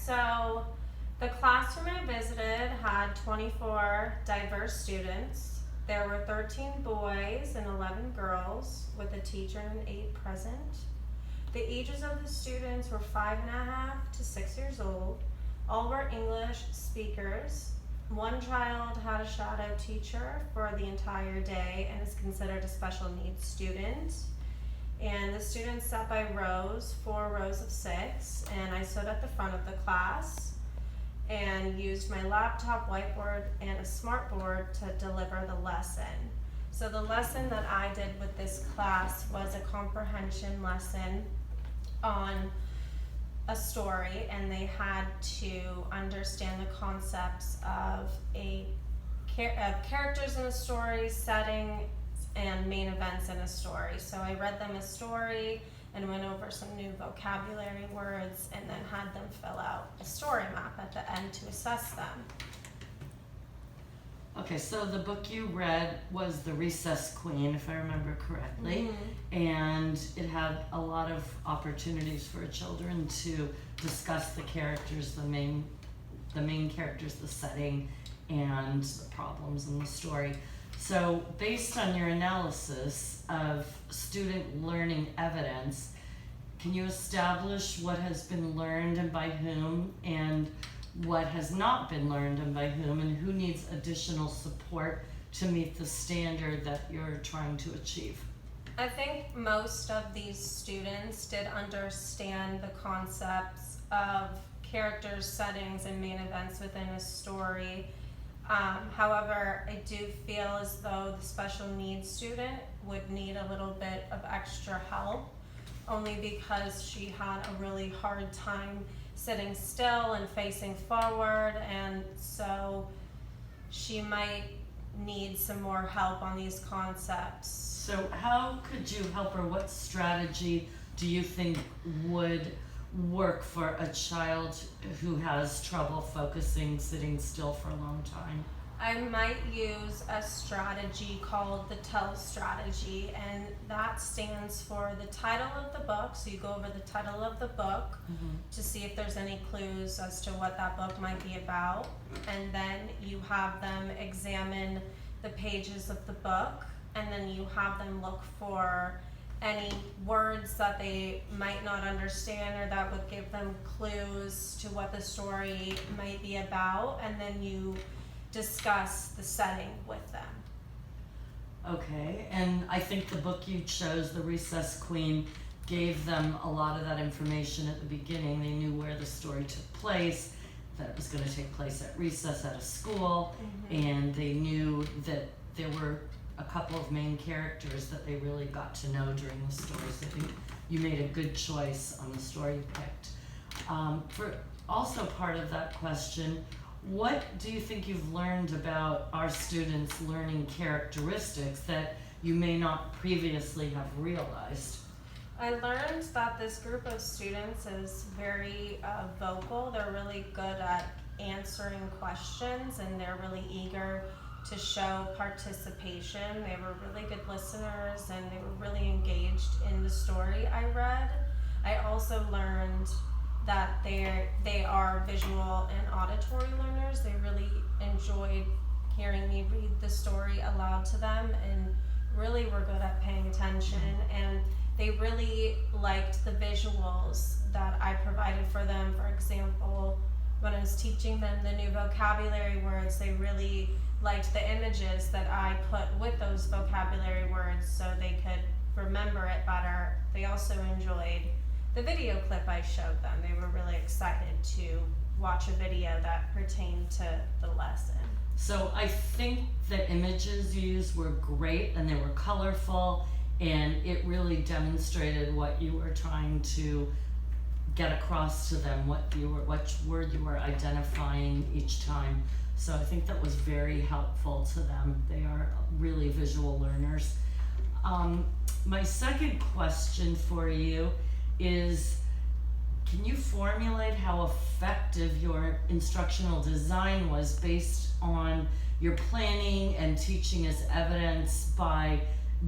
so the classroom I visited had 24 diverse students. There were 13 boys and 11 girls, with a teacher and an aide present. The ages of the students were 5.5 to 6 years old. All were English speakers. One child had a shadow teacher for the entire day and is considered a special needs student. And the students sat by rows, 4 rows of 6, and I stood at the front of the class and used my laptop, whiteboard, and a smartboard to deliver the lesson. So the lesson that I did with this class was a comprehension lesson on a story, and they had to understand the concepts of characters in a story, setting, and main events in a story. So I read them a story and went over some new vocabulary words, and then had them fill out a story map at the end to assess them. Okay, so the book you read was The Recess Queen, if I remember correctly, and it had a lot of opportunities for children to discuss the characters, the main characters, the setting, and the problems in the story. So based on your analysis of student learning evidence, can you establish what has been learned and by whom, and what has not been learned and by whom, and who needs additional support to meet the standard that you're trying to achieve? I think most of these students did understand the concepts of characters, settings, and main events within a story. However, I do feel as though the special needs student would need a little bit of extra help, only because she had a really hard time sitting still and facing forward, and so she might need some more help on these concepts. So how could you help her? What strategy do you think would work for a child who has trouble focusing, sitting still for a long time? I might use a strategy called the TELL strategy, and that stands for the title of the book. So you go over the title of the book to see if there's any clues as to what that book might be about, and then you have them examine the pages of the book, and then you have them look for any words that they might not understand or that would give them clues to what the story might be about, and then you discuss the setting with them. Okay, and I think the book you chose, The Recess Queen, gave them a lot of that information at the beginning. They knew where the story took place, that it was going to take place at recess at a school, and they knew that there were a couple of main characters that they really got to know during the story. So I think you made a good choice on the story you picked. For also part of that question, what do you think you've learned about our students' learning characteristics that you may not previously have realized? I learned that this group of students is very vocal. They're really good at answering questions, and they're really eager to show participation. They were really good listeners, and they were really engaged in the story I read. I also learned that they are visual and auditory learners. They really enjoyed hearing me read the story aloud to them, and really were good at paying attention, and they really liked the visuals that I provided for them. For example, when I was teaching them the new vocabulary words, they really liked the images that I put with those vocabulary words so they could remember it better. They also enjoyed the video clip I showed them. They were really excited to watch a video that pertained to the lesson. So I think the images used were great, and they were colorful, and it really demonstrated what you were trying to get across to them, what word you were identifying each time. So I think that was very helpful to them. They are really visual learners. My second question for you is, can you formulate how effective your instructional design was based on your planning and teaching as evidenced by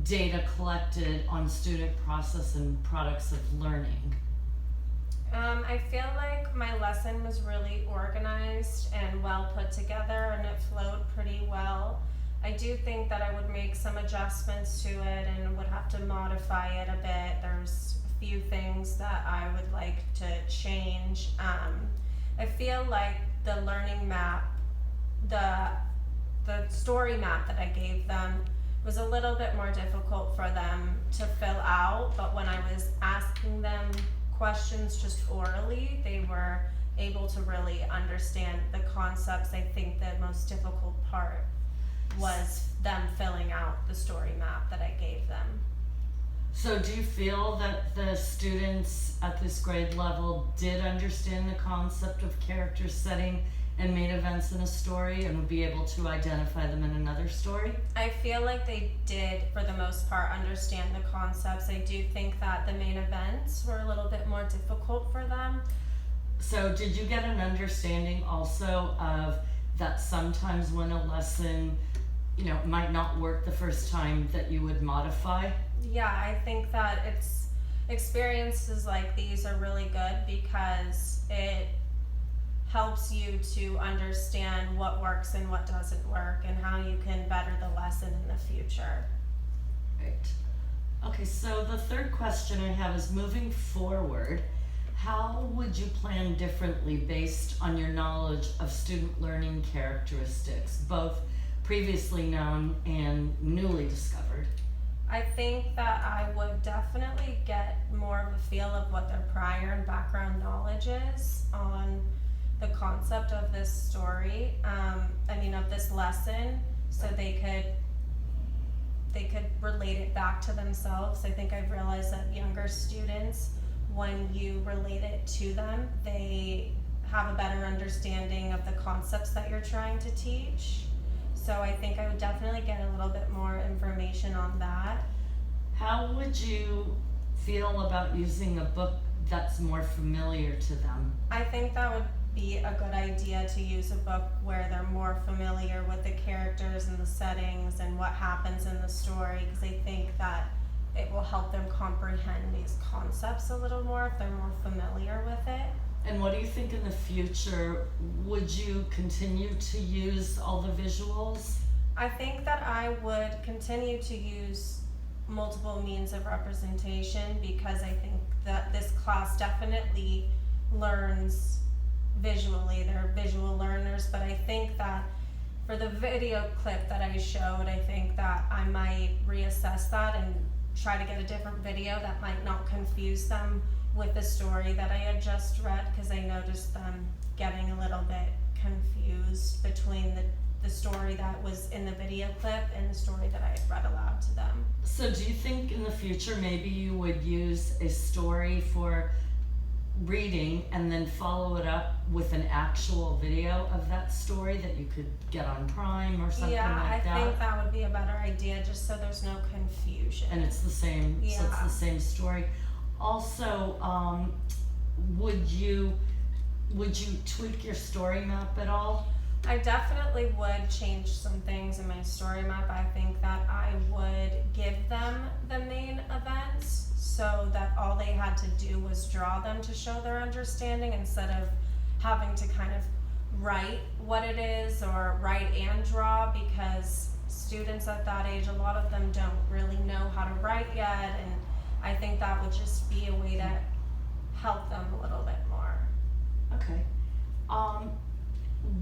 data collected on student process and products of learning? I feel like my lesson was really organized and well put together, and it flowed pretty well. I do think that I would make some adjustments to it and would have to modify it a bit. There's a few things that I would like to change. I feel like the learning map, the story map that I gave them was a little bit more difficult for them to fill out, but when I was asking them questions just orally, they were able to really understand the concepts. I think the most difficult part was them filling out the story map that I gave them. So do you feel that the students at this grade level did understand the concept of character setting and main events in a story and would be able to identify them in another story? I feel like they did, for the most part, understand the concepts. I do think that the main events were a little bit more difficult for them. So did you get an understanding also of that sometimes when a lesson, might not work the first time, that you would modify? Yeah, I think that experiences like these are really good because it helps you to understand what works and what doesn't work and how you can better the lesson in the future. Right. Okay, so the third question I have is, moving forward, how would you plan differently based on your knowledge of student learning characteristics, both previously known and newly discovered? I think that I would definitely get more of a feel of what their prior and background knowledge is on the concept of this story, of this lesson, so they could relate it back to themselves. I think I've realized that younger students, when you relate it to them, they have a better understanding of the concepts that you're trying to teach. So I think I would definitely get a little bit more information on that. How would you feel about using a book that's more familiar to them? I think that would be a good idea, to use a book where they're more familiar with the characters and the settings and what happens in the story, because I think that it will help them comprehend these concepts a little more if they're more familiar with it. And what do you think in the future? Would you continue to use all the visuals? I think that I would continue to use multiple means of representation, because I think that this class definitely learns visually. They're visual learners, but I think that for the video clip that I showed, I think that I might reassess that and try to get a different video that might not confuse them with the story that I had just read, because I noticed them getting a little bit confused between the story that was in the video clip and the story that I had read aloud to them. So do you think in the future maybe you would use a story for reading and then follow it up with an actual video of that story that you could get on Prime or something like that? Yeah, I think that would be a better idea, just so there's no confusion. And it's the same, so it's Yeah. the same story. Also, would you tweak your story map at all? I definitely would change some things in my story map. I think that I would give them the main events so that all they had to do was draw them to show their understanding, instead of having to kind of write what it is or write and draw, because students at that age, a lot of them don't really know how to write yet, and I think that would just be a way to help them a little bit more. Okay.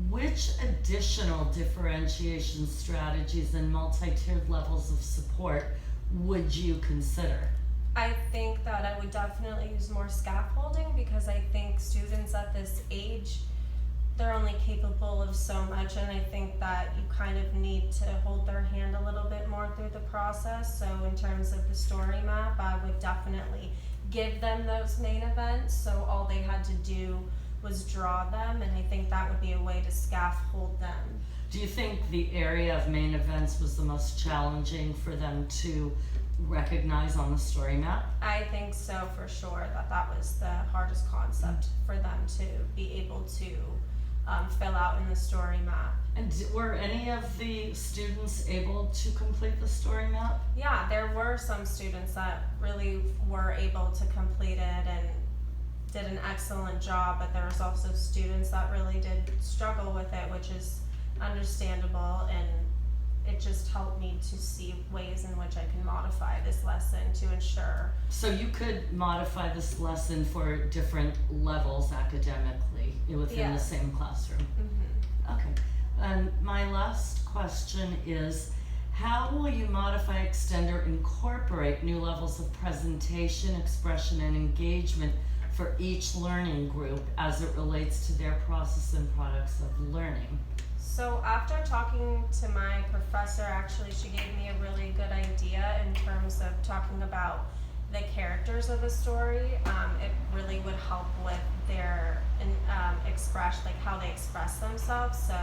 Which additional differentiation strategies and multi-tiered levels of support would you consider? I think that I would definitely use more scaffolding, because I think students at this age, they're only capable of so much, and I think that you kind of need to hold their hand a little bit more through the process. So in terms of the story map, I would definitely give them those main events, so all they had to do was draw them, and I think that would be a way to scaffold them. Do you think the area of main events was the most challenging for them to recognize on the story map? I think so, for sure, that was the hardest concept for them to be able to fill out in the story map. And were any of the students able to complete the story map? Yeah, there were some students that really were able to complete it and did an excellent job, but there was also students that really did struggle with it, which is understandable, and it just helped me to see ways in which I can modify this lesson to ensure. So you could modify this lesson for different levels academically within Yeah. the same classroom. Okay. And my last question is, how will you modify, extend, or incorporate new levels of presentation, expression, and engagement for each learning group as it relates to their process and products of learning? So after talking to my professor, actually, she gave me a really good idea in terms of talking about the characters of a story. It really would help with their like how they express themselves. So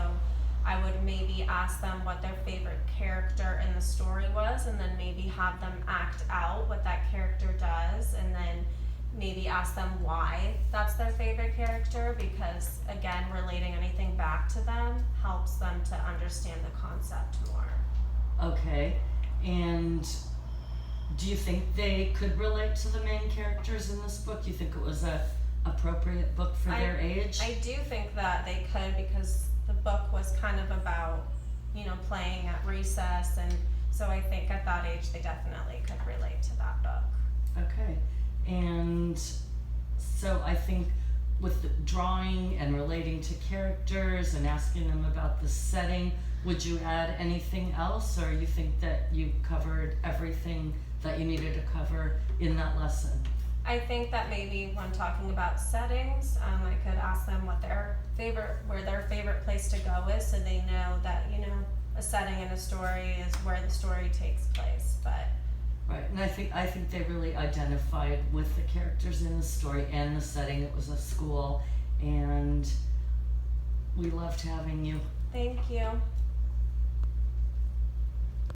I would maybe ask them what their favorite character in the story was, and then maybe have them act out what that character does, and then maybe ask them why that's their favorite character, because again, relating anything back to them helps them to understand the concept more. Okay. And do you think they could relate to the main characters in this book? You think it was a appropriate book for their age? I do think that they could, because the book was kind of about, playing at recess, and so I think at that age they definitely could relate to that book. Okay. And so I think with the drawing and relating to characters and asking them about the setting, would you add anything else, or you think that you covered everything that you needed to cover in that lesson? I think that maybe when talking about settings, I could ask them where their favorite place to go is, so they know that, a setting in a story is where the story takes place. But Right, and I think they really identified with the characters in the story and the setting. It was a school, and we loved having you. thank you.